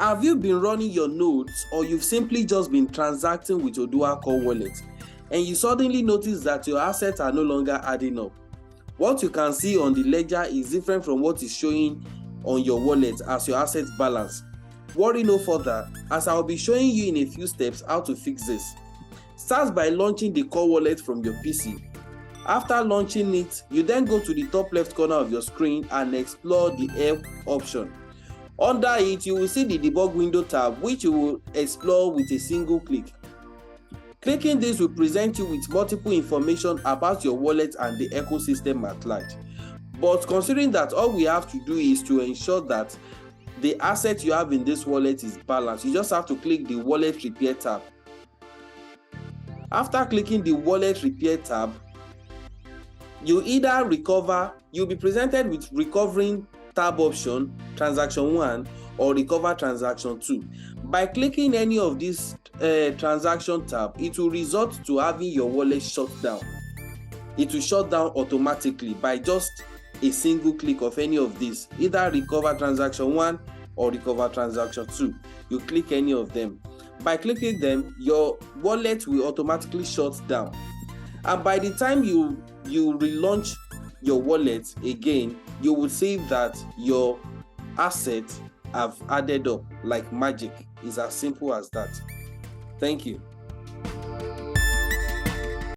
Have you been running your nodes, or you've simply just been transacting with Oduwa core wallet and you suddenly notice that your assets are no longer adding up? What you can see on the ledger is different from what is showing on your wallet as your asset balance. Worry no further, as I'll be showing you in a few steps how to fix this. Start by launching the core wallet from your PC. After launching it, you then go to the top left corner of your screen and explore the help option. Under it, you will see the debug window tab, which you will explore with a single click. Clicking this will present you with multiple information about your wallet and the ecosystem at large. But considering that all we have to do is to ensure that the asset you have in this wallet is balanced, you just have to click the wallet repair tab. After clicking the wallet repair tab, you'll be presented with recovering tab option, transaction 1, or recover transaction 2. By clicking any of these transaction tab, it will result to having your wallet shut down. It will shut down automatically by just a single click of any of these, either recover transaction 1 or recover transaction 2. You click any of them. By clicking them, your wallet will automatically shut down. And by the time you relaunch your wallet again, you will see that your assets have added up like magic. It's as simple as that. Thank you.